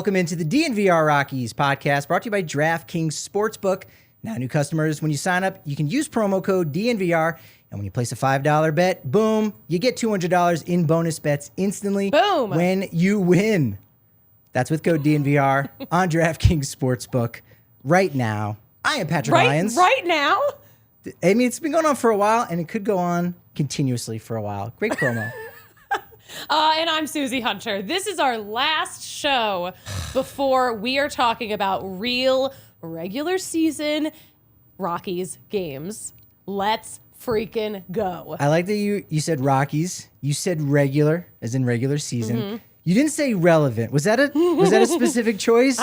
welcome into the DNVR Rockies Podcast, brought to you by DraftKings Sportsbook. Now, new customers, when you sign up, you can use promo code DNVR, and when you place a $5 bet, boom, you get $200 in bonus bets instantly. Boom! When you win. That's with code DNVR on DraftKings Sportsbook right now. I am Patrick Lyons. Right now? I mean, it's been going on for a while, and it could go on continuously for a while. Great promo. And I'm Suzie Hunter. This is our last show before we are talking about real regular season Rockies games. Let's freaking go. I like that you said Rockies. You said regular, as in regular season. Mm-hmm. You didn't say relevant. Was that a specific choice?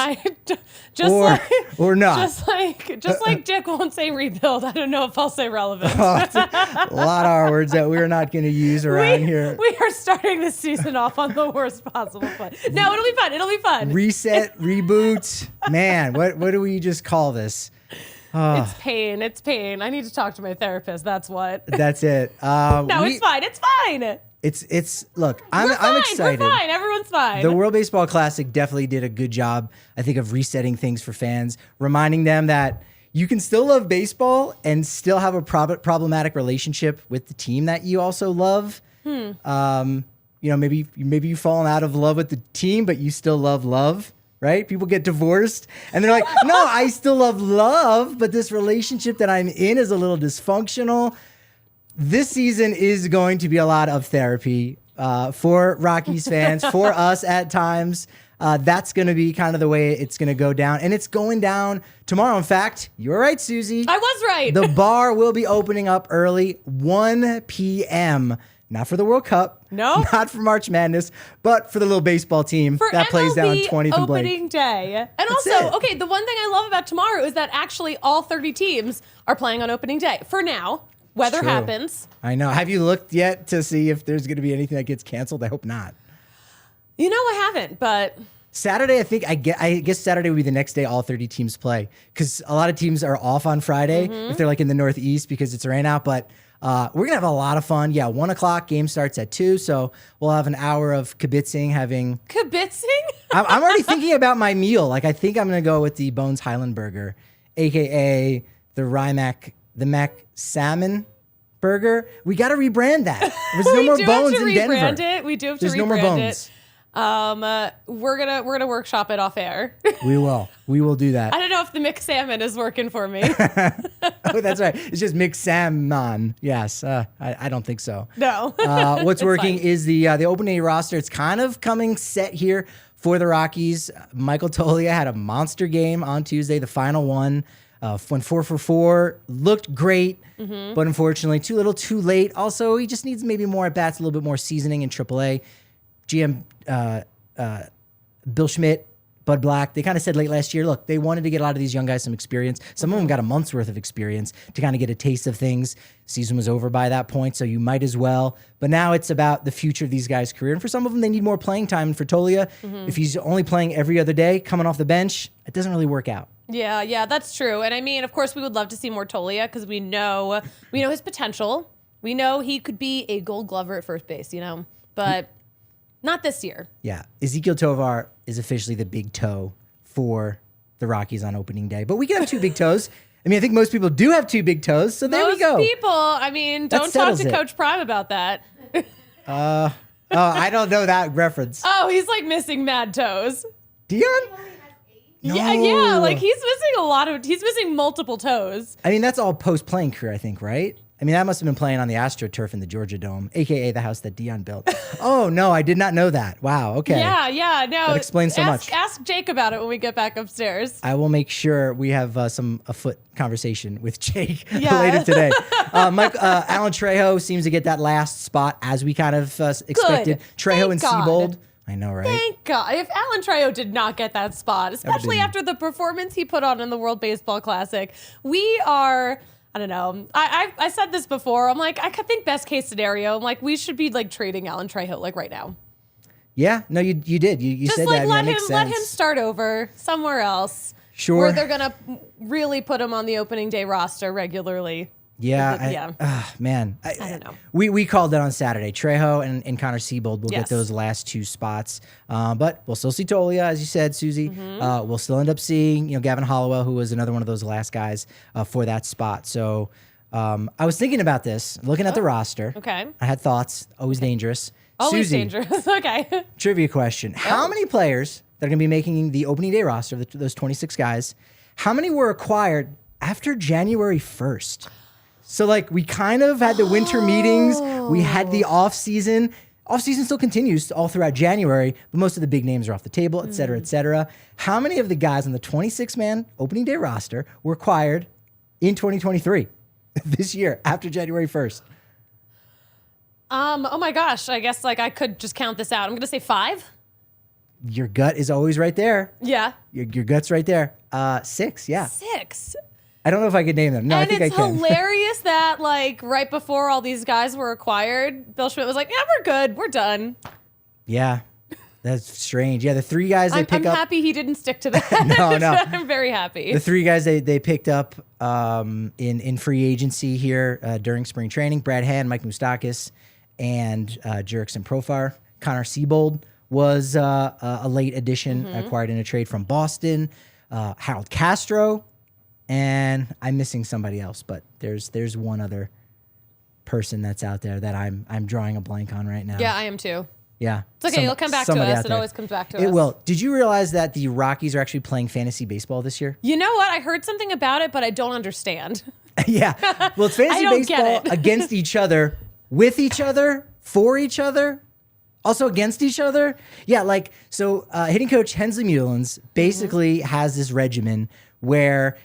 Or not? Just like Dick won't say rebuild. I don't know if I'll say relevant. A lot of our words that we're not going to use around here. We are starting this season off on the worst possible foot. No, it'll be fun. It'll be fun. Reset, reboot. Man, what do we just call this? It's pain. It's pain. I need to talk to my therapist. That's what. That's it. It's fine. It's fine. It's look, I'm excited. We're fine. Everyone's fine. The World Baseball Classic definitely did a good job, I think, of resetting things for fans, reminding them that you can still love baseball and still have a problematic relationship with the team that you also love. Maybe you've fallen out of love with the team, but you still love love. Right? People get divorced and they're like, no, I still love, but this relationship that I'm in is a little dysfunctional. This season is going to be a lot of therapy for Rockies fans, for us at times. That's going to be kind of the way it's going to go down. And it's going down tomorrow. In fact, you were right, Suzie. I was right. The bar will be opening up early, 1 p.m., not for the World Cup. No. Not for March Madness, but for the little baseball team for that MLB plays down 20th and Blake. Opening day. And That's also, it. okay, the one thing I love about tomorrow is that actually all 30 teams are playing on opening day. For now, weather happens. I know. Have you looked yet to see if there's going to be anything that gets canceled? I hope not. You know, I haven't, but... Saturday, I guess Saturday would be the next day all 30 teams play, because a lot of teams are off on Friday if they're like in the Northeast because it's rain out, but... we're going to have a lot of fun. Yeah, 1 o'clock, game starts at 2, so we'll have an hour of kibitzing. Kibitzing? I'm already thinking about my meal. Like, I think I'm going to go with the Bones Highland Burger, a.k.a. the Mac Salmon Burger. We got to rebrand that. There's no more Bones in Denver. We do have to There's rebrand no more Bones. We're gonna workshop it off air. We will do that. I don't know if the mixed salmon is working for me. Oh, that's right. It's just mixed salmon. Yes, I don't think so. No. What's working is the opening day roster. It's kind of coming set here for the Rockies. Michael Toglia had a monster game on Tuesday, the final one. Went 4 for 4, looked great, but unfortunately too little, too late. Also, he just needs maybe more at bats, a little bit more seasoning in AAA. GM Bill Schmidt, Bud Black, they kind of said late last year, look, they wanted to get a lot of these young guys some experience. Some of them got a month's worth of experience to kind of get a taste of things. Season was over by that point, so you might as well. But now it's about the future of these guys' career. And for some of them, they need more playing time. And for Toglia, if he's only playing every other day, coming off the bench, it doesn't really work out. Yeah, that's true. And I mean, of course, we would love to see more Toglia because we know his potential. We know he could be a Gold Glover at first base, but not this year. Yeah, Ezequiel Tovar is officially the big toe for the Rockies on opening day. But we can have 2 big toes. I mean, I think most people do have 2 big toes, so there we go. Most people, I mean, don't talk to Coach Prime about that. I don't know that reference. Oh, he's like missing mad toes. Dion? No. Yeah, like he's missing multiple toes. I mean, that's all post-playing career, I think, right? I mean, that must have been playing on the AstroTurf in the Georgia Dome, a.k.a. the house that Dion built. Oh, no, I did not know that. Wow, okay. Yeah, no. That explains so much. Ask Jake about it when we get back upstairs. I will make sure we have a foot conversation with Jake later today. Alan Trejo seems to get that last spot as we kind of expected. Good. Trejo and God. Siebold. I know, right? Thank God. If Alan Trejo did not get that spot, especially after the performance he put on in the World Baseball Classic, we are... I don't know. I said this before. I'm like, I think best case scenario, I'm like, we should be like trading Alan Trejo like right now. Yeah, no, you did. You just said like that. Let him start over somewhere else. Sure. Where they're gonna really put him on the opening day roster regularly. Yeah, man. I don't know. We called it on Saturday. Trejo and Connor Siebold will get those last 2 spots. But we'll still see Tolia, as you said, Suzie. We'll still end up seeing, Gavin Hollowell, who was another one of those last guys for that spot. So I was thinking about this, looking at the roster. Okay. I had thoughts. Always dangerous. Always Suzie, dangerous. Okay. Trivia question. How many players that are going to be making the opening day roster, those 26 guys, how many were acquired after January 1st? So, we kind of had the winter meetings. We had the off season. Off season still continues all throughout January, but most of the big names are off the table, et cetera, et cetera. How many of the guys on the 26-man opening day roster were acquired in 2023 this year after January 1st? Oh my gosh. I guess I could just count this out. I'm going to say 5. Your gut is always right there. Yeah. Your gut's right there. 6, yeah. 6. I don't know if I could name them. No, I think I can. And it's hilarious that right before all these guys were acquired, Bill Schmidt was like, "Yeah, we're good. We're done." Yeah. That's strange. Yeah, the 3 guys they pick up. I'm happy he didn't stick to that. No. I'm very happy. The 3 guys they picked up in free agency here during spring training: Brad Hand, Mike Moustakas, and Jurickson Profar. Connor Siebold was a late addition, acquired in a trade from Boston. Harold Castro. And I'm missing somebody else, but there's one other person that's out there that I'm drawing a blank on right now. Yeah, I am too. Yeah. It's okay. It'll come back to us. It always comes back to us. It will. Did you realize that the Rockies are actually playing fantasy baseball this year? You know what? I heard something about it, but I don't understand. Yeah. Well, it's fantasy baseball against each other, with each other, for each other, also against each other. Yeah, so hitting coach Hensley Mullins basically has this regimen where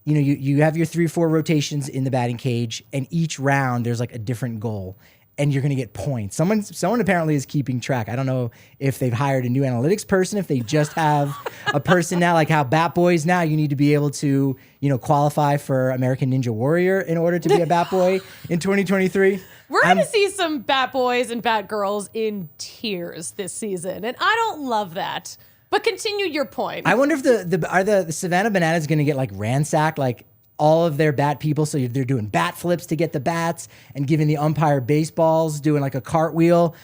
you have your 3 or 4 rotations in the batting cage, and each round there's a different goal, and you're going to get points. Someone apparently is keeping track. I don't know if they've hired a new analytics person, if they just have a person now, like how Bat Boys now, you need to be able to, qualify for American Ninja Warrior in order to be a Bat Boy in 2023. We're going to see some Bat Boys and Bat Girls in tears this season, and I don't love that. But continue your point. I wonder if the Savannah Bananas going to get ransacked, all of their bat people. So they're doing bat flips to get the bats and giving the umpire baseballs, doing a cartwheel.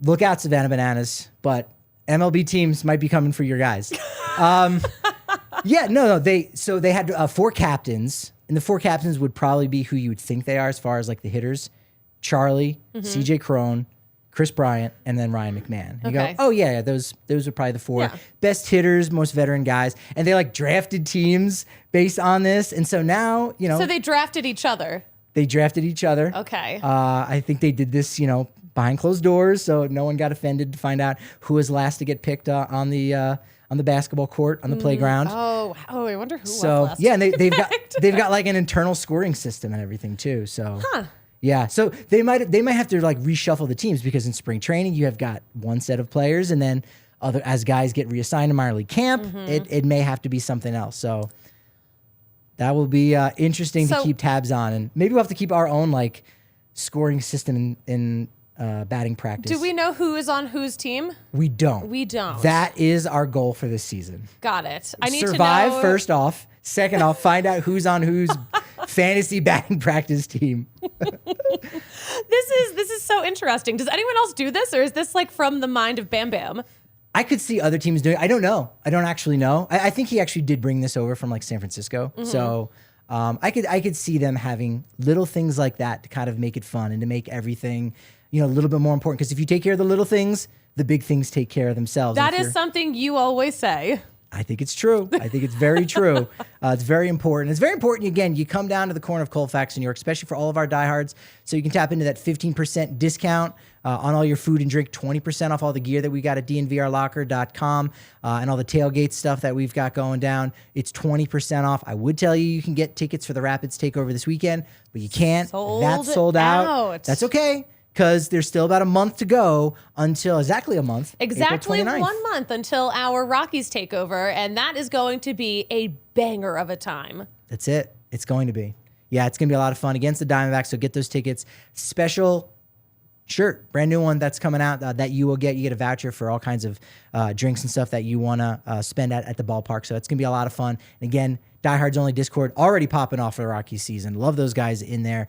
Look out, Savannah Bananas. But MLB teams might be coming for your guys. They had 4 captains, and the 4 captains would probably be who you would think they are as far as the hitters: Charlie, CJ Crone, Chris Bryant, and then Ryan McMahon. You go, oh yeah, those are probably the 4 best hitters, most veteran guys, and they drafted teams based on this. And so now, so they drafted each other. They drafted each other. Okay. I think they did this, behind closed doors, so no one got offended to find out who was last to get picked on the basketball court on the playground. Oh, I wonder who was last. Yeah, and they've got an internal scoring system and everything too. So. Yeah, so they might have to reshuffle the teams, because in spring training you have got one set of players, and then as guys get reassigned to minor league camp, it may have to be something else. So that will be interesting to keep tabs on, and maybe we'll have to keep our own scoring system in batting practice. Do we know who is on whose team? We don't. That is our goal for this season. Got it. I need survive to know. First off. Second off, find out who's on whose fantasy batting practice team. This is so interesting. Does anyone else do this, or is this from the mind of Bam Bam? I could see other teams doing it. I don't know. I don't actually know. I think he actually did bring this over from San Francisco. So I could see them having little things like that to kind of make it fun and to make everything a little bit more important. Because if you take care of the little things, the big things take care of themselves. That is something you always say. I think it's true. I think it's very true. It's very important. It's very important, again, you come down to the corner of Colfax, New York, especially for all of our diehards, so you can tap into that 15% discount on all your food and drink, 20% off all the gear that we got at DNVRlocker.com, and all the tailgate stuff that we've got going down. It's 20% off. I would tell you can get tickets for the Rapids takeover this weekend, but you can't. That's sold out. That's okay, because there's still about a month to go until exactly 1 month. Exactly 1 month until our Rockies takeover, and that is going to be a banger of a time. That's it. It's going to be. Yeah, it's going to be a lot of fun against the Diamondbacks, so get those tickets. Special shirt, brand new one that's coming out that you will get. You get a voucher for all kinds of drinks and stuff that you want to spend at the ballpark, so it's going to be a lot of fun. And again, Diehards Only Discord already popping off for the Rockies season. Love those guys in there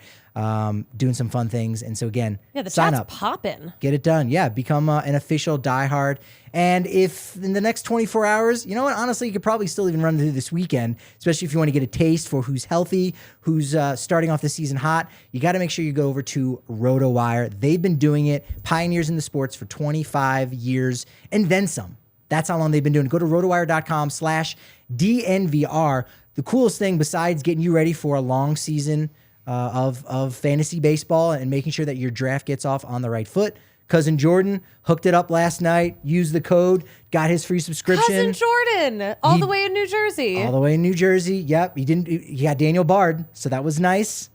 doing some fun things. And so again, the sign chat's up. popping. Get it done. Yeah, become an official diehard. And if in the next 24 hours, you know what? Honestly, you could probably still even run through this weekend, especially if you want to get a taste for who's healthy, who's starting off the season hot. You got to make sure you go over to RotoWire. They've been doing it, pioneers in the sports for 25 years and then some. That's how long they've been doing it. Go to rotowire.com/DNVR. The coolest thing, besides getting you ready for a long season of fantasy baseball and making sure that your draft gets off on the right foot, Cousin Jordan hooked it up last night, used the code, got his free subscription. Cousin Jordan, all the way in New Jersey. All the way in New Jersey. Yep. He got Daniel Bard, so that was nice.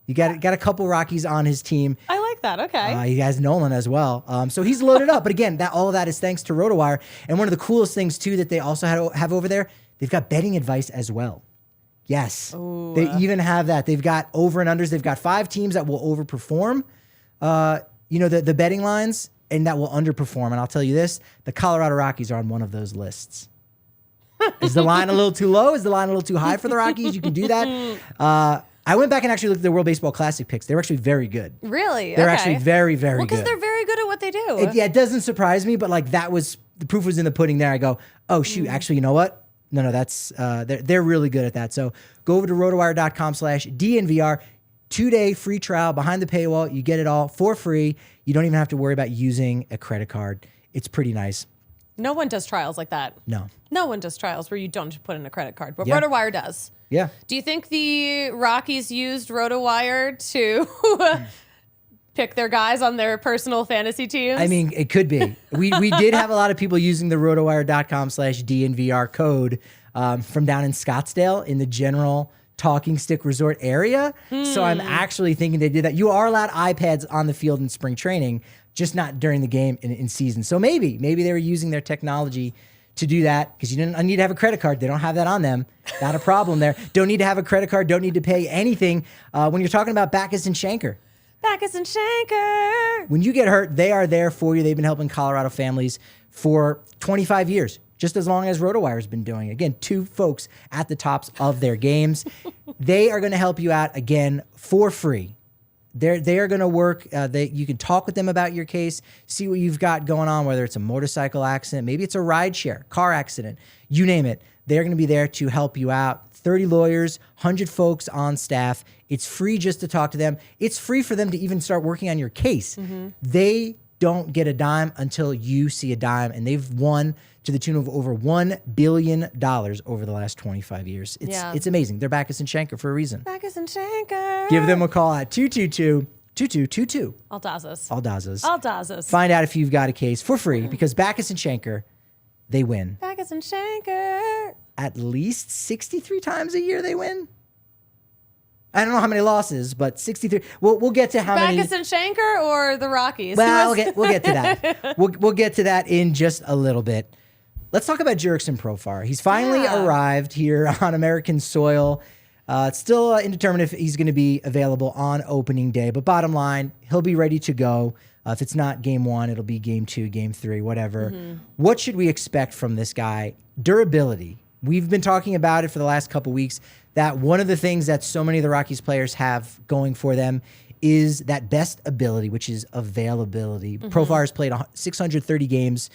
You got a couple Rockies on his team. I like that. Okay. He has Nolan as well. So he's loaded up. But again, all of that is thanks to RotoWire. And one of the coolest things, too, that they also have over there, they've got betting advice as well. Yes. Ooh. They even have that. They've got over and unders. They've got 5 teams that will overperform, the betting lines, and that will underperform. And I'll tell you this, the Colorado Rockies are on one of those lists. Is the line a little too low? Is the line a little too high for the Rockies? You can do that. I went back and actually looked at the World Baseball Classic picks. They were actually very good. Really? They're actually very, very good. Well, because they're very good at what they do. It doesn't surprise me, but like the proof was in the pudding there. I go, oh shoot, actually, you know what? No, that's they're really good at that. So go over to rotowire.com/DNVR. 2-day free trial behind the paywall. You get it all for free. You don't even have to worry about using a credit card. It's pretty nice. No one does trials like that. No one does trials where you don't put in a credit card, but RotoWire does. Yeah. Do you think the Rockies used RotoWire to pick their guys on their personal fantasy teams? I mean, it could be. We did have a lot of people using the rotowire.com/DNVR code from down in Scottsdale in the general Talking Stick Resort area. So I'm actually thinking they did that. You are allowed iPads on the field in spring training, just not during the game in season. So maybe they were using their technology to do that, because you didn't need to have a credit card. They don't have that on them. Not a problem there. Don't need to have a credit card. Don't need to pay anything. When you're talking about Backus and Shanker. Backus and Shanker. When you get hurt, they are there for you. They've been helping Colorado families for 25 years, just as long as RotoWire's been doing. Again, 2 folks at the tops of their games. They are going to help you out, again, for free. They are going to work. You can talk with them about your case, see what you've got going on, whether it's a motorcycle accident, maybe it's a ride share, car accident, you name it. They're going to be there to help you out. 30 lawyers, 100 folks on staff. It's free just to talk to them. It's free for them to even start working on your case. Mm-hmm. They don't get a dime until you see a dime, and they've won to the tune of over $1 billion over the last 25 years. It's amazing. They're Backus and Shanker for a reason. Backus and Shanker. Give them a call at 222-2222. All Dazas. All Dazas. All Dazas. Find out if you've got a case for free, because Backus and Shanker, they win. Backus and Shanker. At least 63 times a year they win. I don't know how many losses, but 63. We'll get to how many. Backus and Shanker or the Rockies? Well, we'll get to that. We'll get to that in just a little bit. Let's talk about Jurickson Profar. He's finally arrived here on American soil. It's still indeterminate if he's going to be available on opening day, but bottom line, he'll be ready to go. If it's not game 1, it'll be game 2, game 3, whatever. Mm-hmm. What should we expect from this guy? Durability. We've been talking about it for the last couple weeks, that one of the things that so many of the Rockies players have going for them is that best ability, which is availability. Mm-hmm. Profar has played 630 games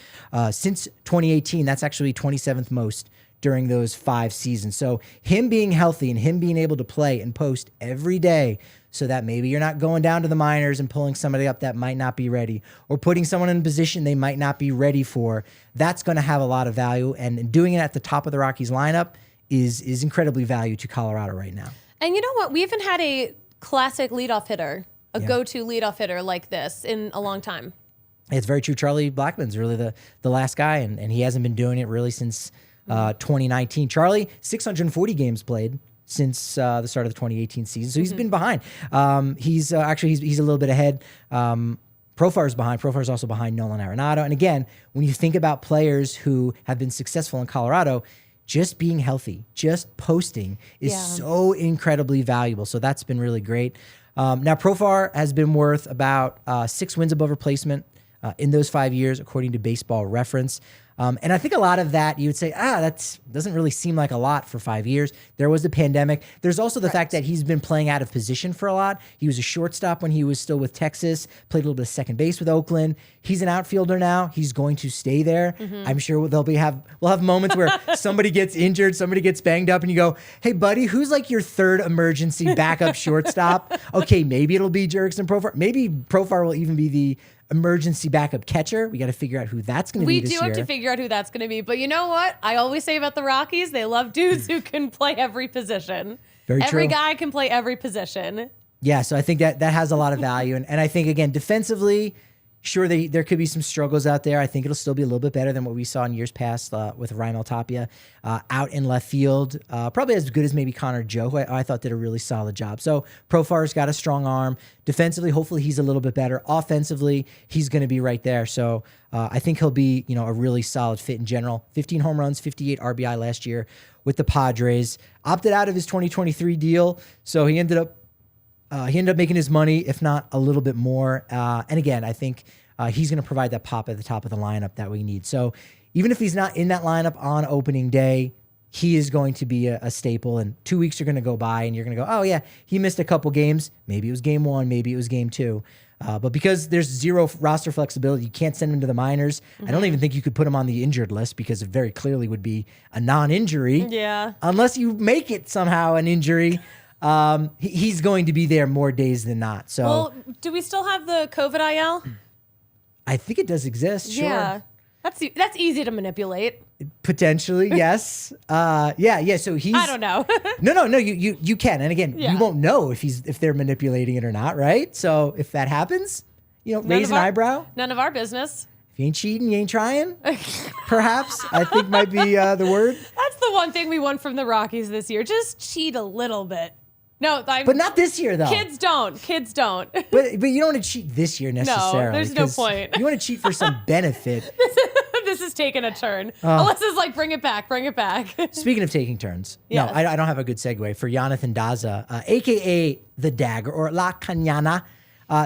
since 2018. That's actually 27th most during those 5 seasons. So him being healthy and him being able to play and post every day, so that maybe you're not going down to the minors and pulling somebody up that might not be ready, or putting someone in a position they might not be ready for, that's going to have a lot of value. And doing it at the top of the Rockies lineup is incredibly valuable to Colorado right now. And you know what? We haven't had a classic leadoff hitter, go-to leadoff hitter like this in a long time. It's very true. Charlie Blackmon's really the last guy, and he hasn't been doing it really since 2019. Charlie, 640 games played since the start of the 2018 season. So he's been behind. He's a little bit ahead. Profar's behind. Profar's also behind Nolan Arenado. And again, when you think about players who have been successful in Colorado, just being healthy, just posting is so incredibly valuable. So that's been really great. Now, Profar has been worth about 6 wins above replacement in those 5 years, according to Baseball Reference. And I think a lot of that you would say, that doesn't really seem like a lot for 5 years. There was the pandemic. There's also the fact that he's been playing out of position for a lot. He was a shortstop when he was still with Texas, played a little bit of second base with Oakland. He's an outfielder now. He's going to stay there. I'm sure we'll have moments where somebody gets injured, somebody gets banged up, and you go, hey, buddy, who's like your third emergency backup shortstop? Okay, maybe it'll be Jurickson Profar. Maybe Profar will even be the emergency backup catcher. We got to figure out who that's going to be this year. We do have to figure out who that's going to be. But you know what? I always say about the Rockies, they love dudes who can play every position. Every guy can play every position. Yeah, so I think that has a lot of value. And I think, again, defensively, sure, there could be some struggles out there. I think it'll still be a little bit better than what we saw in years past with Ryan Tapia out in left field. Probably as good as maybe Connor Joe, who I thought did a really solid job. So Profar's got a strong arm. Defensively, hopefully he's a little bit better. Offensively, he's going to be right there. So I think he'll be a really solid fit in general. 15 home runs, 58 RBI last year with the Padres. Opted out of his 2023 deal, so he ended up making his money, if not a little bit more. And again, I think he's going to provide that pop at the top of the lineup that we need. So even if he's not in that lineup on opening day, he is going to be a staple. And 2 weeks are going to go by, and you're going to go, oh, yeah, he missed a couple games. Maybe it was game one. Maybe it was game two. But because there's zero roster flexibility, you can't send him to the minors. I don't even think you could put him on the injured list because it very clearly would be a non-injury. Yeah. Unless you make it somehow an injury. He's going to be there more days than not. So, well, do we still have the COVID IL? I think it does exist. Sure. Yeah, that's easy to manipulate. Potentially, yes. Yeah. So he's. I don't know. No. You can, and again, you won't know if they're manipulating it or not, right? So if that happens, raise an eyebrow. None of our business. If you ain't cheating, you ain't trying. Perhaps I think might be the word. That's the one thing we won from the Rockies this year. Just cheat a little bit. No, but not this year though. Kids don't. But you don't want to cheat this year necessarily. No, there's no point. You want to cheat for some benefit. This is taking a turn. Alyssa's like, bring it back. Speaking of taking turns, yes. No, I don't have a good segue for Yonathan Daza, a.k.a. the Dagger or La Cañana.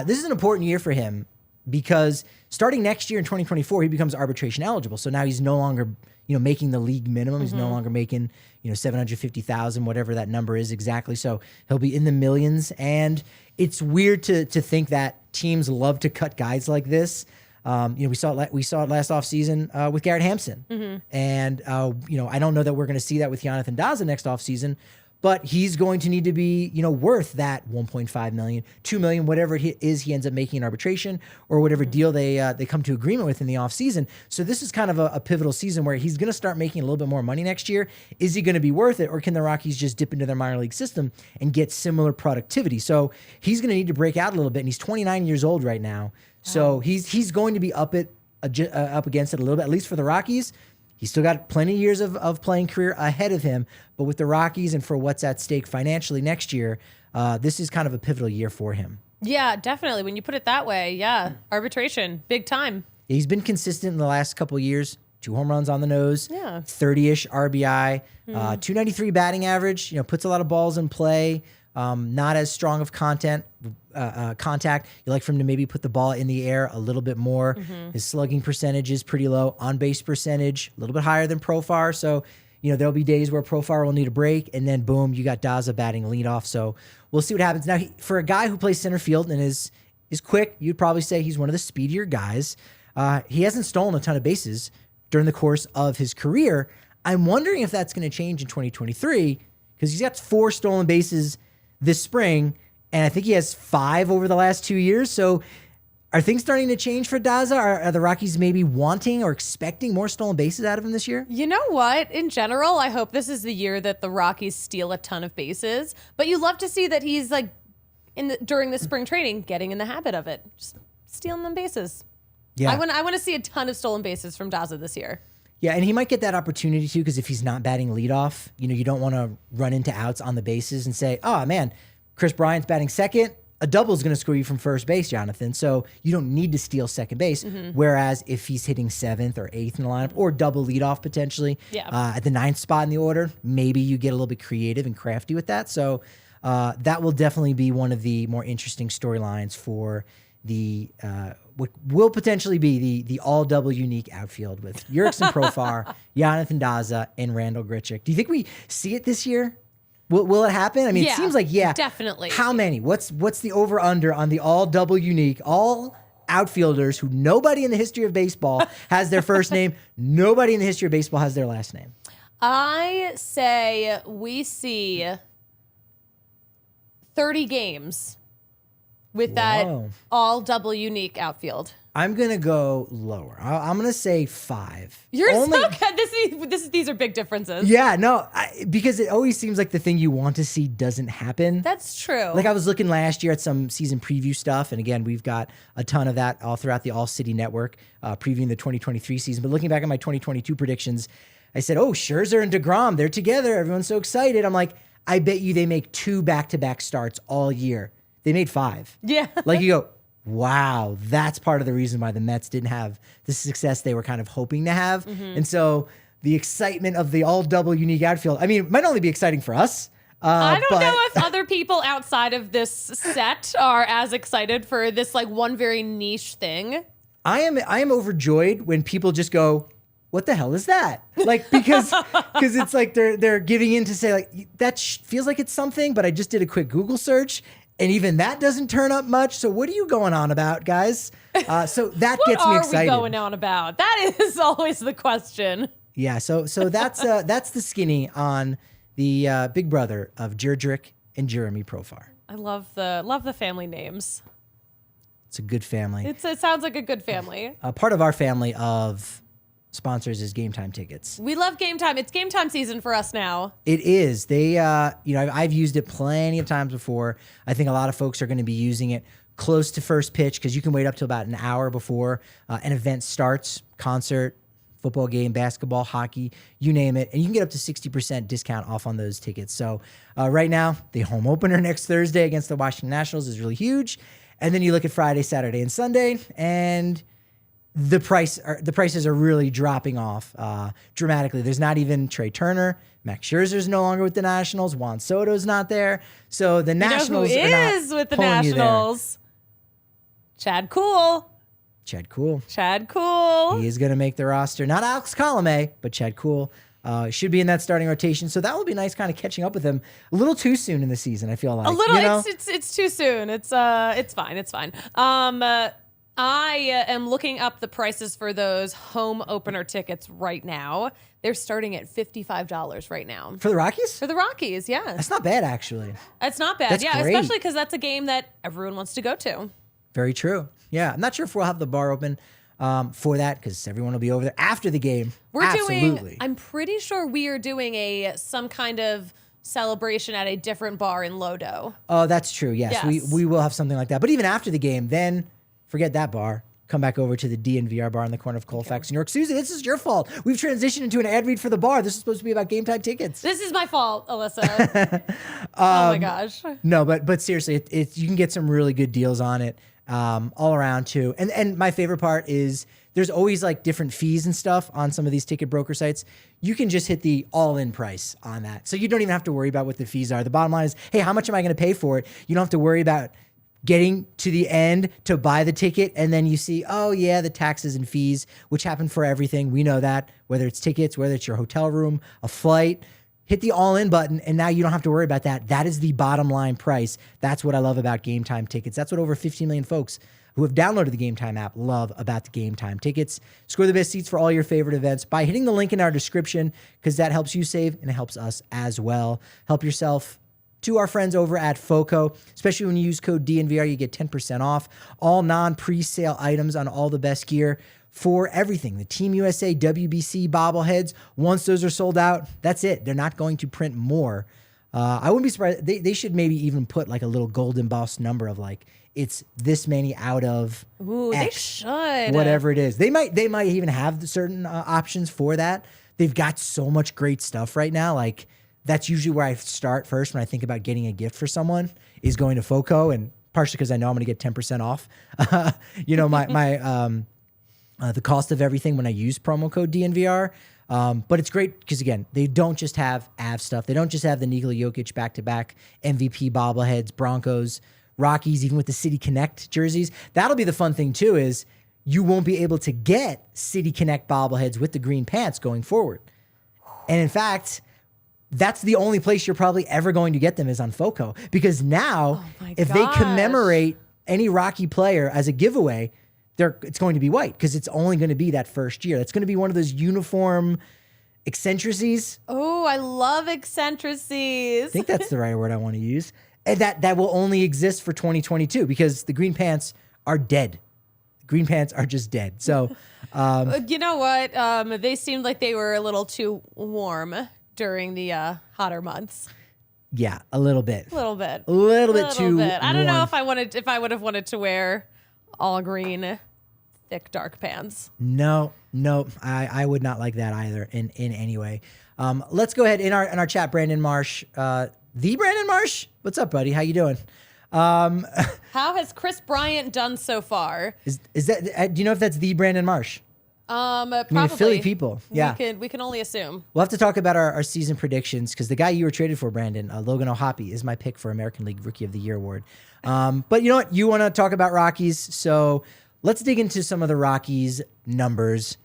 This is an important year for him because starting next year in 2024, he becomes arbitration eligible. So now he's no longer making the league minimum. He's no longer making $750,000, whatever that number is exactly. So he'll be in the millions. And it's weird to think that teams love to cut guys like this. We saw it last offseason with Garrett Hampson. And I don't know that we're going to see that with Yonathan Daza next offseason. But he's going to need to be, worth that $1.5 million, $2 million, whatever it is he ends up making in arbitration or whatever deal they come to agreement with in the offseason. So this is kind of a pivotal season where he's going to start making a little bit more money next year. Is he going to be worth it, or can the Rockies just dip into their minor league system and get similar productivity? So he's going to need to break out a little bit, and he's 29 years old right now. So he's going to be up against it a little bit, at least for the Rockies. He's still got plenty of years of playing career ahead of him, but with the Rockies and for what's at stake financially next year, this is kind of a pivotal year for him. Yeah, definitely. When you put it that way, yeah, arbitration, big time. He's been consistent in the last couple of years. 2 home runs on the nose, 30-ish RBI, 293 batting average. Puts a lot of balls in play. Not as strong of contact. You like for him to maybe put the ball in the air a little bit more. His slugging percentage is pretty low. On-base percentage, a little bit higher than Profar. So, there'll be days where Profar will need a break, and then boom, you got Daza batting leadoff. So we'll see what happens. Now, for a guy who plays center field and is quick, you'd probably say he's one of the speedier guys. He hasn't stolen a ton of bases during the course of his career. I'm wondering if that's going to change in 2023 because he's got 4 stolen bases this spring, and I think he has 5 over the last 2 years. So are things starting to change for Daza? Are the Rockies maybe wanting or expecting more stolen bases out of him this year? You know what? In general, I hope this is the year that the Rockies steal a ton of bases. But you love to see that he's like during the spring training getting in the habit of it, just stealing them bases. Yeah, I want to see a ton of stolen bases from Daza this year. Yeah, and he might get that opportunity too, because if he's not batting leadoff, you don't want to run into outs on the bases and say, oh man, Chris Bryant's batting second. A double is going to score you from first base, Yonathan. So you don't need to steal second base. Whereas if he's hitting 7th or 8th in the lineup, or double leadoff potentially, at the 9th spot in the order, maybe you get a little bit creative and crafty with that. So that will definitely be one of the more interesting storylines for the what will potentially be the all double unique outfield with Jurickson, Profar, Yonathan, Daza, and Randall Grichuk. Do you think we see it this year? Will it happen? I mean, it seems like, definitely. How many? What's the over under on the all double unique, all outfielders who nobody in the history of baseball has their first name, nobody in the history of baseball has their last name? I say we see 30 games with that all double unique outfield. I'm going to go lower. I'm going to say 5. You're so good. These are big differences. Yeah, no, because it always seems like the thing you want to see doesn't happen. That's true. Like I was looking last year at some season preview stuff. And again, we've got a ton of that all throughout the All City Network, previewing the 2023 season. But looking back at my 2022 predictions, I said, Scherzer and DeGrom, they're together. Everyone's so excited. I'm like, I bet you they make 2 back-to-back starts all year. They made 5. Yeah. Like you go, wow, that's part of the reason why the Mets didn't have the success they were kind of hoping to have. Mm-hmm. And so the excitement of the all double unique outfield, I mean, it might only be exciting for us. I don't know if other people outside of this set are as excited for this like one very niche thing. I am overjoyed when people just go, what the hell is that? Like, because it's like they're giving in to say like, that feels like it's something, but I just did a quick Google search. And even that doesn't turn up much. So what are you going on about, guys? So that gets me excited. What are we going on about? That is always the question. Yeah. So that's the skinny on the big brother of Jurickson and Jeremy Profar. I love the family names. It's a good family. It sounds like a good family. Part of our family of sponsors is Game Time tickets. We love Game Time. It's Game Time season for us now. It is. They, I've used it plenty of times before. I think a lot of folks are going to be using it close to first pitch because you can wait up to about an hour before an event starts, concert, football game, basketball, hockey, you name it. And you can get up to 60% discount off on those tickets. So right now, the home opener next Thursday against the Washington Nationals is really huge. And then you look at Friday, Saturday, and Sunday, and the prices are really dropping off dramatically. There's not even Trey Turner. Max Scherzer's no longer with the Nationals. Juan Soto's not there. So the Nationals are not with the Nationals. Chad Kuhl. Chad Kuhl. He is going to make the roster. Not Alex Colomé, but Chad Kuhl. Should be in that starting rotation. So that will be nice kind of catching up with him a little too soon in the season, I feel like. A little, it's too soon. It's fine. I am looking up the prices for those home opener tickets right now. They're starting at $55 right now. For the Rockies? For the Rockies, yeah. That's not bad, actually. It's not bad, That's great. Especially because that's a game that everyone wants to go to. Very true. Yeah, I'm not sure if we'll have the bar open for that because everyone will be over there after the game. I'm pretty sure we are doing some kind of celebration at a different bar in Lodo. Oh, that's true. Yes. We will have something like that. But even after the game, then forget that bar. Come back over to the DNVR bar on the corner of Colfax, New York. Suzie, this is your fault. We've transitioned into an ad read for the bar. This is supposed to be about Game Time tickets. This is my fault, Alyssa. Oh my gosh. No, but seriously, you can get some really good deals on it all around too. And my favorite part is there's always like different fees and stuff on some of these ticket broker sites. You can just hit the all-in price on that. So you don't even have to worry about what the fees are. The bottom line is, hey, how much am I going to pay for it? You don't have to worry about getting to the end to buy the ticket, and then you see, oh yeah, the taxes and fees, which happen for everything. We know that, whether it's tickets, whether it's your hotel room, a flight, hit the all-in button, and now you don't have to worry about that. That is the bottom line price. That's what I love about Game Time tickets. That's what over 15 million folks who have downloaded the Game Time app love about the Game Time tickets. Score the best seats for all your favorite events by hitting the link in our description, because that helps you save and it helps us as well. Help yourself to our friends over at FOCO, especially when you use code DNVR, you get 10% off all non-pre-sale items on all the best gear for everything. The Team USA, WBC bobbleheads, once those are sold out, that's it. They're not going to print more. I wouldn't be surprised. They should maybe even put like a little gold embossed number of like, it's this many out of Ooh, X, they should. whatever it is. They might even have certain options for that. They've got so much great stuff right now. Like, that's usually where I start first when I think about getting a gift for someone, is going to FOCO, and partially because I know I'm going to get 10% off. The cost of everything when I use promo code DNVR. But it's great because, again, they don't just have Av stuff. They don't just have the Nikola Jokic back-to-back MVP bobbleheads, Broncos, Rockies, even with the City Connect jerseys. That'll be the fun thing too, is you won't be able to get City Connect bobbleheads with the green pants going forward. And in fact, that's the only place you're probably ever going to get them is on FOCO. Because now, if they commemorate any Rocky player as a giveaway, it's going to be white because it's only going to be that first year. It's going to be one of those uniform eccentricities. Oh, I love eccentricities. I think that's the right word I want to use. And that will only exist for 2022 because the green pants are dead. Green pants are just dead. So, you know what? They seemed like they were a little too warm during the hotter months. Yeah, a little bit. A little bit too I don't know warm. if I would have wanted to wear all green, thick, dark pants. No, I would not like that either in any way. Let's go ahead in our chat. Brandon Marsh, the Brandon Marsh. What's up, buddy? How you doing? How has Chris Bryant done so far? Is that? Do you know if that's the Brandon Marsh? Probably. I mean, Philly people. Yeah, we can only assume. We'll have to talk about our season predictions because the guy you were traded for, Brandon, Logan O'Hoppe, is my pick for American League Rookie of the Year award. But you know what? You want to talk about Rockies, so let's dig into some of the Rockies numbers.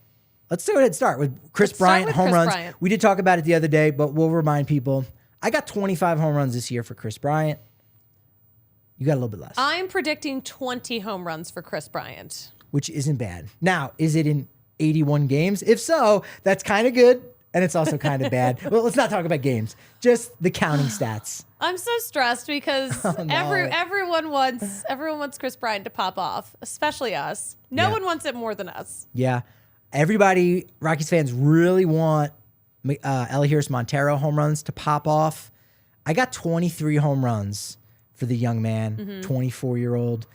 Let's go ahead and start with Chris Bryant home runs. We did talk about it the other day, but we'll remind people. I got 25 home runs this year for Chris Bryant. You got a little bit less. I'm predicting 20 home runs for Chris Bryant, which isn't bad. Now, is it in 81 games? If so, that's kind of good, and it's also kind of bad. Well, let's not talk about games, just the counting stats. I'm so stressed because everyone wants Chris Bryant to pop off, especially us. No one wants it more than us. Yeah. Everybody, Rockies fans, really want Eligibility Montero home runs to pop off. I got 23 home runs for the young man, 24-year-old.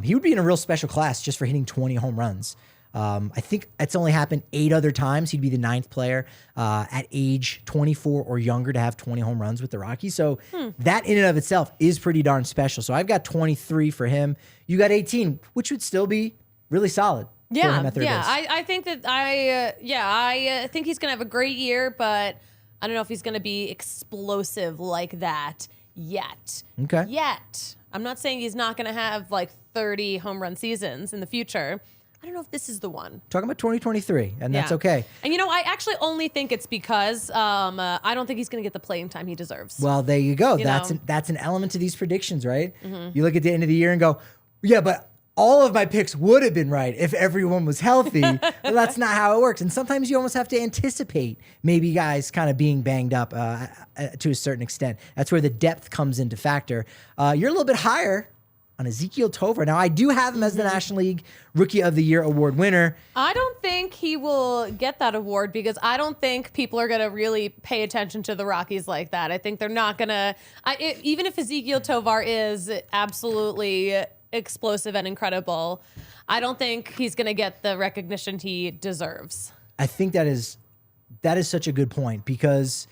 He would be in a real special class just for hitting 20 home runs. I think it's only happened 8 other times. He'd be the 9th player at age 24 or younger to have 20 home runs with the Rockies. So that in and of itself is pretty darn special. So I've got 23 for him. You got 18, which would still be really solid. Yeah, I think that I think he's gonna have a great year, but I don't know if he's gonna be explosive like that yet. Okay. Yet. I'm not saying he's not gonna have like 30 home run seasons in the future. I don't know if this is the one. Talking about 2023, and that's okay. And you know, I actually only think it's because I don't think he's going to get the playing time he deserves. Well, there you go. That's an element to these predictions, right? You look at the end of the year and go, yeah, but all of my picks would have been right if everyone was healthy. Well, that's not how it works. And sometimes you almost have to anticipate maybe guys kind of being banged up to a certain extent. That's where the depth comes into factor. You're a little bit higher on Ezequiel Tovar. Now, I do have him as the National League Rookie of the Year award winner. I don't think he will get that award because I don't think people are going to really pay attention to the Rockies like that. I think they're not going to, even if Ezequiel Tovar is absolutely explosive and incredible, I don't think he's going to get the recognition he deserves. I think that is such a good point because,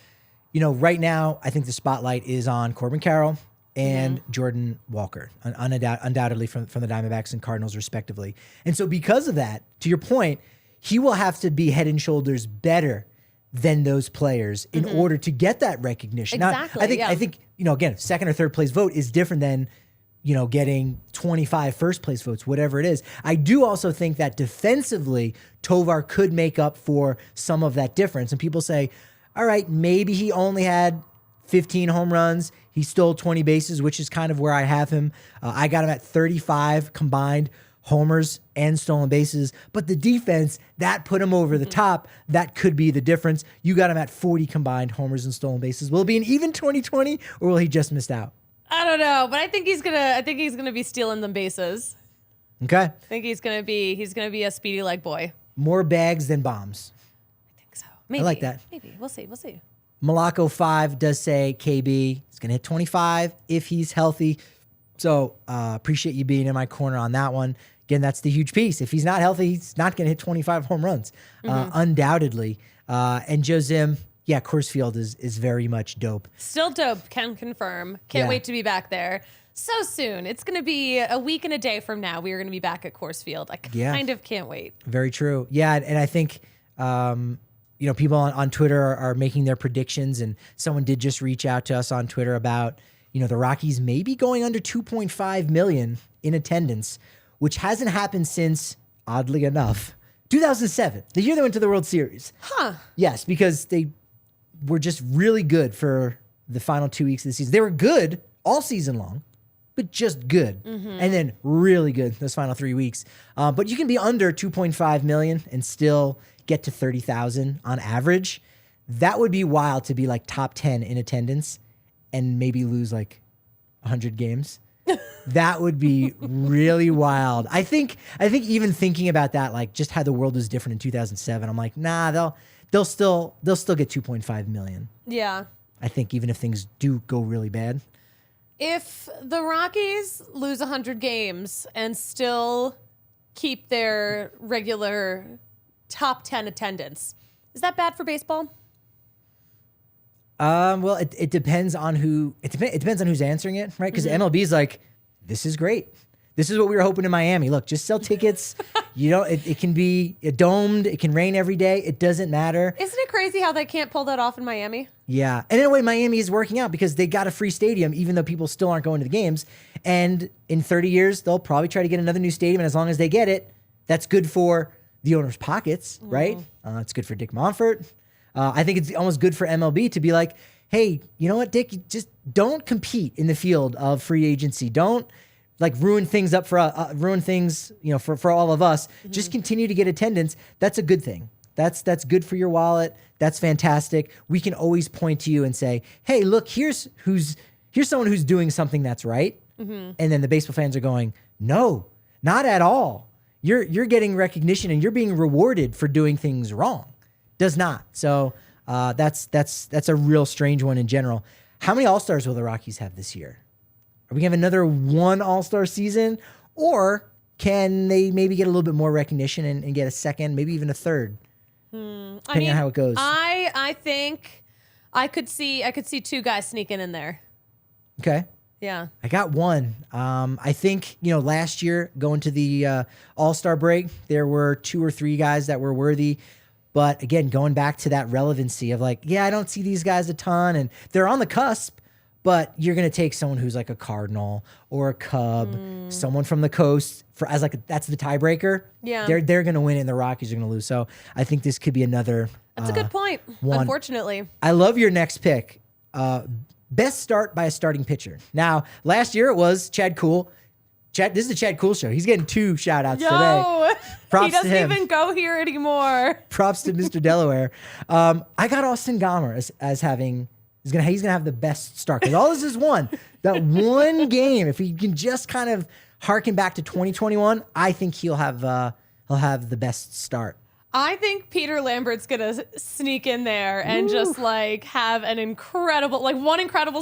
you know, right now, I think the spotlight is on Corbin Carroll and Jordan Walker, undoubtedly from the Diamondbacks and Cardinals, respectively. And so because of that, to your point, he will have to be head and shoulders better than those players in order to get that recognition. Exactly. Now, I think, you know, again, second or third place vote is different than, you know, getting 25 first place votes, whatever it is. I do also think that defensively, Tovar could make up for some of that difference. And people say, all right, maybe he only had 15 home runs. He stole 20 bases, which is kind of where I have him. I got him at 35 combined homers and stolen bases. But the defense, that put him over the top. That could be the difference. You got him at 40 combined homers and stolen bases. Will it be an even 2020 or will he just miss out? I don't know, but I think he's gonna be stealing them bases. Okay. I think he's gonna be a speedy leg boy. More bags than bombs. I think so. Maybe. I like that. Maybe. We'll see. Malaco 5 does say KB is going to hit 25 if he's healthy. So appreciate you being in my corner on that one. Again, that's the huge piece. If he's not healthy, he's not going to hit 25 home runs, undoubtedly. And Joe Zim, yeah, Coors Field is very much dope. Still dope, can confirm. Can't wait to be back there so soon. It's going to be a week and a day from now. We are going to be back at Coors Field. I kind of can't wait. Very true. Yeah, and I think... you know, people on Twitter are making their predictions, and someone did just reach out to us on Twitter about, the Rockies may be going under 2.5 million in attendance, which hasn't happened since, oddly enough, 2007, the year they went to the World Series. Huh. Yes, because they were just really good for the final 2 weeks of the season. They were good all season long, but just good. And then really good those final 3 weeks. But you can be under 2.5 million and still get to 30,000 on average. That would be wild to be like top 10 in attendance and maybe lose like 100 games. That would be really wild. I think even thinking about that, like just how the world was different in 2007, I'm like, nah, they'll still get 2.5 million. Yeah. I think even if things do go really bad. If the Rockies lose 100 games and still keep their regular top 10 attendance, is that bad for baseball? Well, it depends on who. It depends on who's answering it, right? Because MLB is like, this is great. This is what we were hoping in Miami. Look, just sell tickets. It can be domed. It can rain every day. It doesn't matter. Isn't it crazy how they can't pull that off in Miami? Yeah. And in a way, Miami is working out because they got a free stadium, even though people still aren't going to the games. And in 30 years, they'll probably try to get another new stadium. And as long as they get it, that's good for the owner's pockets, right? It's good for Dick Monfort. I think it's almost good for MLB to be like, hey, you know what, Dick? You just don't compete in the field of free agency. Don't like ruin things up for for all of us. Just continue to get attendance. That's a good thing. That's good for your wallet. That's fantastic. We can always point to you and say, hey, look, here's someone who's doing something that's right. And then the baseball fans are going, no, not at all. You're getting recognition and you're being rewarded for doing things wrong. Does not. So that's a real strange one in general. How many All-Stars will the Rockies have this year? Are we going to have another one All-Star season? Or can they maybe get a little bit more recognition and get a second, maybe even a third? Depending on how it goes. I think I could see two guys sneaking in there. Okay. Yeah. I got one. I think, last year going to the All-Star break, there were 2 or 3 guys that were worthy. But again, going back to that relevancy of like, yeah, I don't see these guys a ton and they're on the cusp, but you're going to take someone who's like a Cardinal or a Cub, someone from the coast that's the tiebreaker. Yeah. They're going to win and the Rockies are going to lose. So I think this could be another. That's a good point. One. Unfortunately. I love your next pick. Best start by a starting pitcher. Now, last year it was Chad Kuhl. This is the Chad Kuhl show. He's getting 2 shout outs today. Props he doesn't to him. even go here anymore. Props to Mr. Delaware. I got Austin Gomber as having he's gonna have the best start because all this is that one game. If he can just kind of harken back to 2021, I think he'll have the best start. I think Peter Lambert's gonna sneak in there and just like have an incredible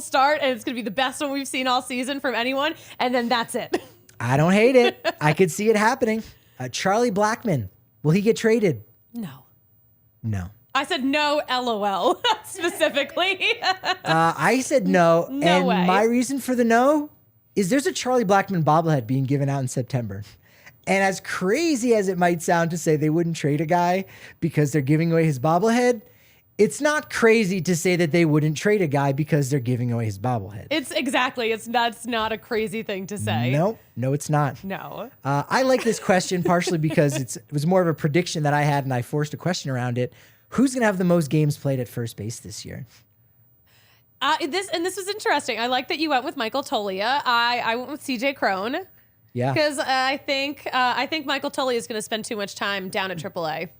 start, and it's gonna be the best one we've seen all season from anyone, and then that's it. I don't hate it. I could see it happening. Charlie Blackmon, will he get traded? No. I said no, LOL, specifically. I said no. No way. My reason for the no is there's a Charlie Blackmon bobblehead being given out in September. And as crazy as it might sound to say they wouldn't trade a guy because they're giving away his bobblehead, it's not crazy to say that they wouldn't trade a guy because they're giving away his bobblehead. That's not a crazy thing to say. No, it's not. No. I like this question partially because it was more of a prediction that I had and I forced a question around it. Who's going to have the most games played at first base this year? This was interesting. I like that you went with Michael Toglia. I went with CJ Cron. Yeah. Because I think Michael Toglia is going to spend too much time down at AAA.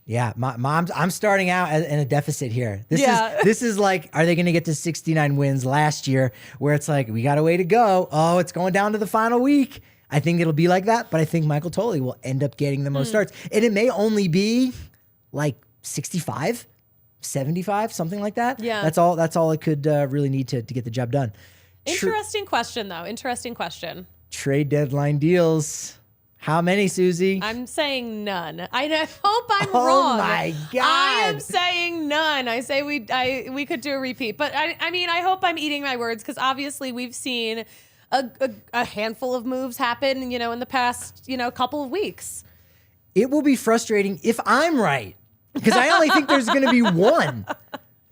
Yeah, I'm starting out in a deficit here. This is like, are they going to get to 69 wins last year where it's like, we got a way to go. Oh, it's going down to the final week. I think it'll be like that, but I think Michael Toglia will end up getting the most starts. And it may only be like 65, 75, something like that. Yeah. That's all it could really need to get the job done. Interesting question, though. Interesting question. Trade deadline deals. How many, Suzie? I'm saying none. I hope I'm wrong. wrong. Oh my God. I am saying none. I say we could do a repeat. But I mean, I hope I'm eating my words because obviously we've seen a handful of moves happen, in the past, couple of weeks. It will be frustrating if I'm right because I only think there's going to be one.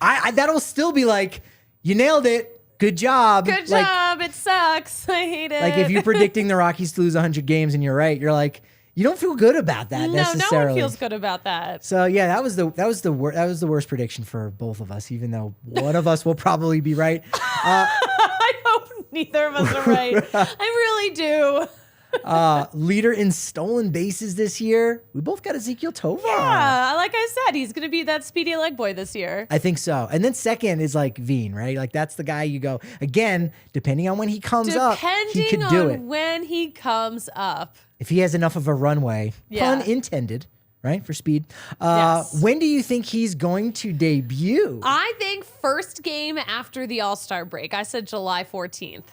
That'll still be like, you nailed it. Good job. Good job. It sucks. I hate it. Like if you're predicting the Rockies to lose 100 games and you're right, you're like, you don't feel good about that necessarily. No one feels good about that. So yeah, that was the worst prediction for both of us, even though one of us will probably be right. I hope neither of us are right. I really do. Leader in stolen bases this year. We both got Ezequiel Tovar. Yeah, like I said, he's going to be that speedy leg boy this year. I think so. And then second is like Veen, right? Like that's the guy you go, again, depending on when he comes up, he could do it. When he comes up. If he has enough of a runway, pun intended, right, for speed. Yes. When do you think he's going to debut? I think first game after the All-Star break. I said July 14th.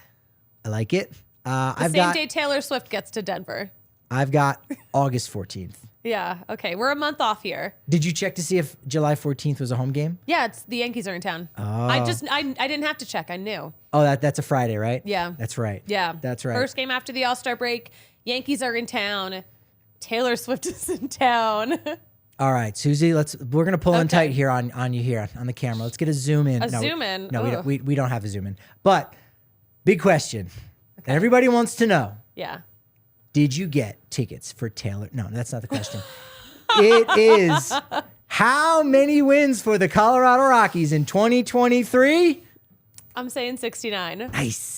I like it. Same day Taylor Swift gets to Denver. I've got August 14th. Yeah, okay. We're a month off here. Did you check to see if July 14th was a home game? Yeah, it's the Yankees are in town. Oh. I didn't have to check. I knew. Oh, that's a Friday, right? Yeah. That's right. Yeah. That's right. First game after the All-Star break. Yankees are in town. Taylor Swift is in town. All right, Suzie, we're gonna pull in tight here on you here on the camera. Let's get a zoom in. Zoom in? No, we don't have a zoom in. But big question. Okay. Everybody wants to know. Yeah. Did you get tickets for Taylor? No, that's not the question. It is how many wins for the Colorado Rockies in 2023? I'm saying 69. Nice.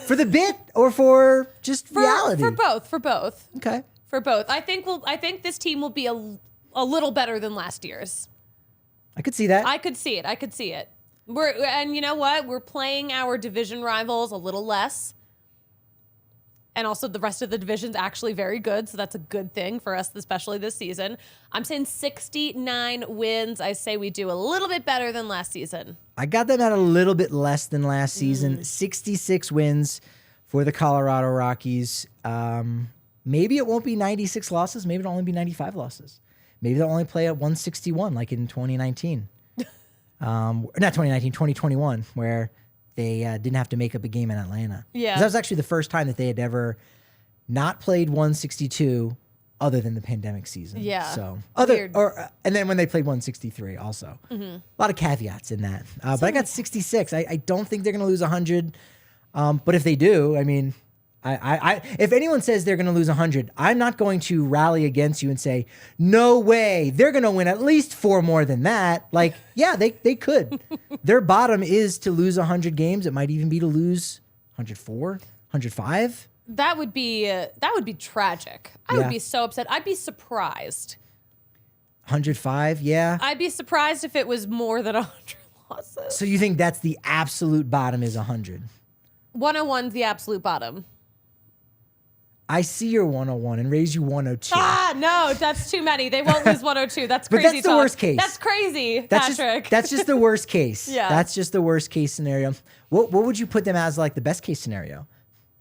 For the bit or for just reality? For both. Okay. For both. I think this team will be a little better than last year's. I could see that. I could see it. And you know what? We're playing our division rivals a little less. And also the rest of the division's actually very good, so that's a good thing for us, especially this season. I'm saying 69 wins. I say we do a little bit better than last season. I got them at a little bit less than last season. 66 wins for the Colorado Rockies. Maybe it won't be 96 losses. Maybe it'll only be 95 losses. Maybe they'll only play at 161 like in 2019. Not 2019, 2021, where they didn't have to make up a game in Atlanta. Yeah. That was actually the first time that they had ever not played 162 other than the pandemic season. Yeah. So Weird. and then when they played 163 also. A lot of caveats in that. But I got 66. I don't think they're going to lose 100. But if they do, I mean, if anyone says they're going to lose 100, I'm not going to rally against you and say, no way, they're going to win at least 4 more than that. Like, yeah, they could. Their bottom is to lose 100 games. It might even be to lose 104, 105. That would be tragic. I would be so upset. I'd be surprised. 105, yeah. I'd be surprised if it was more than 100 losses. So you think that's the absolute bottom is 100? 101's the absolute bottom. I see your 101 and raise you 102. No, that's too many. They won't lose 102. That's crazy. But that's the worst case. That's crazy, Patrick. That's just the worst case. Yeah. That's just the worst case scenario. What would you put them as like the best case scenario?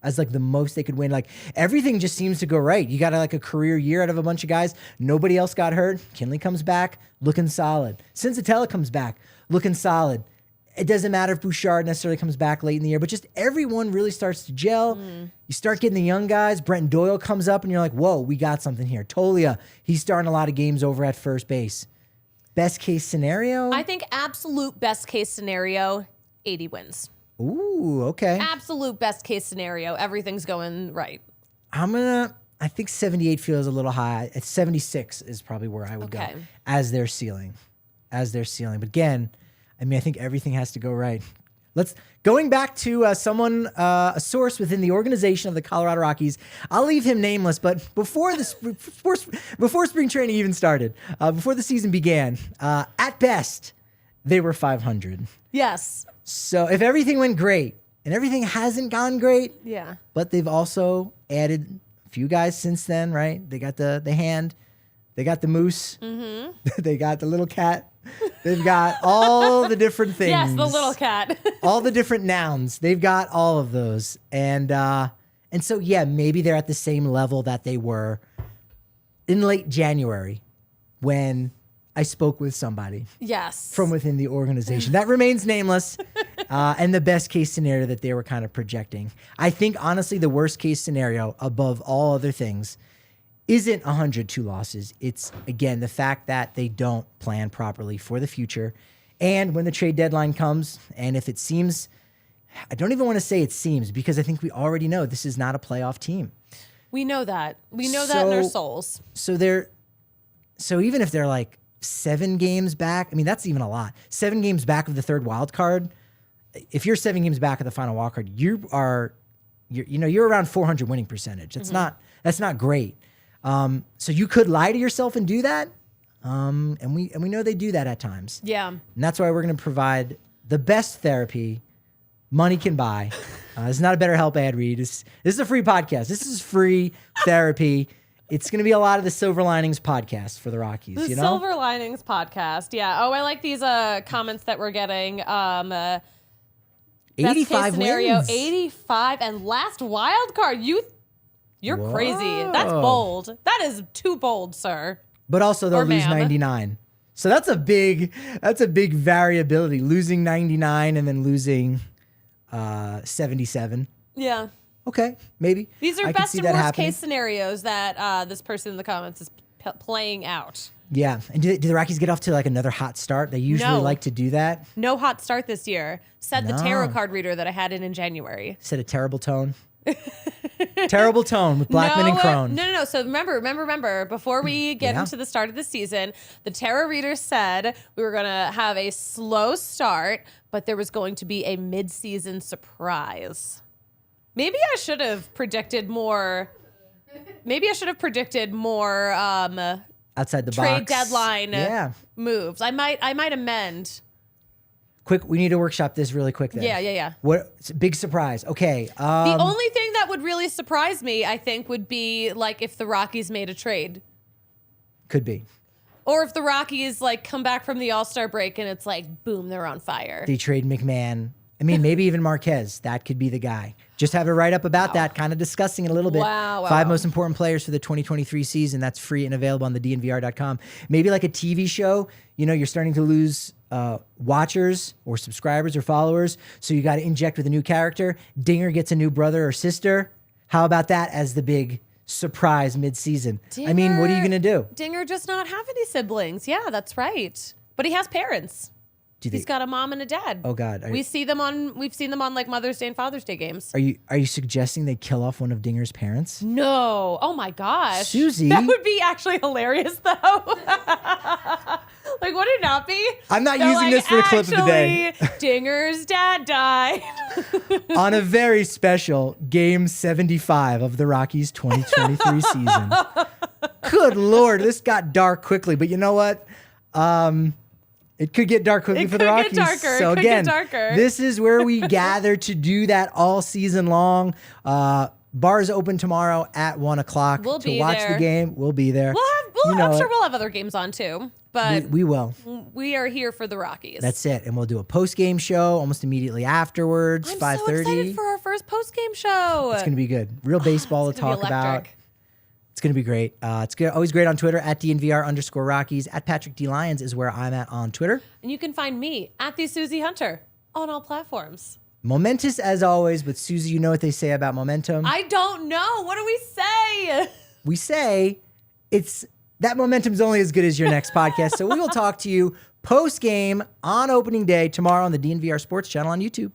As like the most they could win? Like everything just seems to go right. You got like a career year out of a bunch of guys. Nobody else got hurt. Kinley comes back, looking solid. Senzatella comes back, looking solid. It doesn't matter if Bouchard necessarily comes back late in the year, but just everyone really starts to gel. You start getting the young guys. Brenton Doyle comes up, and you're like, whoa, we got something here. Tolia, he's starting a lot of games over at first base. Best case scenario? I think absolute best case scenario, 80 wins. Ooh, okay. Absolute best case scenario, everything's going right. I think 78 feels a little high. 76 is probably where I would go as their ceiling. But again, I mean, I think everything has to go right. Going back to a source within the organization of the Colorado Rockies. I'll leave him nameless, but before spring training even started, before the season began, at best, they were 500. Yes. So if everything went great, and everything hasn't gone great, but they've also added a few guys since then, right? They got the hand, they got the moose, they got the little cat. They've got all the different things. Yes, the little cat. All the different nouns. They've got all of those. And so, yeah, maybe they're at the same level that they were in late January when I spoke with somebody. Yes. From within the organization. That remains nameless. And the best case scenario that they were kind of projecting. I think, honestly, the worst case scenario above all other things isn't 102 losses. It's, again, the fact that they don't plan properly for the future. And when the trade deadline comes, and if it seems, I don't even want to say it seems, because I think we already know this is not a playoff team. We know that. We know that in our souls. So even if they're like 7 games back, I mean, that's even a lot. 7 games back of the third wild card. If you're 7 games back of the final wild card, you're around 400 winning percentage. That's not great. So you could lie to yourself and do that. And we know they do that at times. Yeah. And that's why we're going to provide the best therapy money can buy. This is not a BetterHelp ad read. This is a free podcast. This is free therapy. It's going to be a lot of the Silver Linings podcast for the Rockies. The Silver Linings podcast. Yeah. Oh, I like these comments that we're getting. 85 best case scenario, wins. 85 and last wild card. You're Whoa. crazy. That's bold. That is too bold, sir. But also they'll Or lose ma'am. 99. So that's a big variability. Losing 99 and then losing 77. Yeah. Okay, maybe. These are I can best see and that worst happening. case scenarios that this person in the comments is playing out. Yeah. And do the Rockies get off to like another hot start? They usually No. like to do that. No hot start this year, said the No. tarot card reader that I had in January. Set a terrible tone. Terrible tone with Blackman and Crone. No. So remember, before we get Yeah. into the start of the season, the tarot reader said we were going to have a slow start, but there was going to be a mid-season surprise. Maybe I should have predicted more. Outside the Trade box. deadline Yeah. moves. I might amend. Quick, we need to workshop this really quick then. Yeah. What? It's a big surprise. Okay. The only thing that would really surprise me, I think, would be like if the Rockies made a trade. Could be. Or if the Rockies like come back from the All-Star break and it's like, boom, they're on fire. They trade McMahon. I mean, maybe even Marquez. That could be the guy. Just have a write-up about that, kind of discussing it a little bit. Wow. 5 most important players for the 2023 season. That's free and available on the DNVR.com. Maybe like a TV show. You know, you're starting to lose watchers or subscribers or followers, so you got to inject with a new character. Dinger gets a new brother or sister. How about that as the big surprise mid-season? I mean, what are you going to do? Dinger does not have any siblings. Yeah, that's right. But he has parents. He's got a mom and a dad. Oh God! We've seen them on like Mother's Day and Father's Day games. Are you suggesting they kill off one of Dinger's parents? No. Oh my gosh. Suzie. That would be actually hilarious though. Like, would it not be? I'm not using this for the clip of the day. Actually, Dinger's dad died. On a very special Game 75 of the Rockies 2023 season. Good Lord, this got dark quickly, but you know what? It could get dark quickly for the Rockies. So again, this is where we gather to do that all season long. Bars open tomorrow at 1:00 We'll to be watch there. the game. We'll be there. I'm sure we'll have other games on too, but We will. we are here for the Rockies. That's it. And we'll do a post-game show almost immediately afterwards, I'm 5:30. so excited for our first post-game show. It's going to be good. Real baseball to It's gonna talk be about. electric. It's going to be great. It's good, always great on Twitter at DNVR_Rockies. At Patrick D. Lyons is where I'm at on Twitter. And you can find me at the Suzie Hunter on all platforms. Momentous as always, but Suzie, you know what they say about momentum. I don't know. What do we say? We say that momentum's only as good as your next podcast. So we will talk to you post-game on opening day tomorrow on the DNVR Sports channel on YouTube.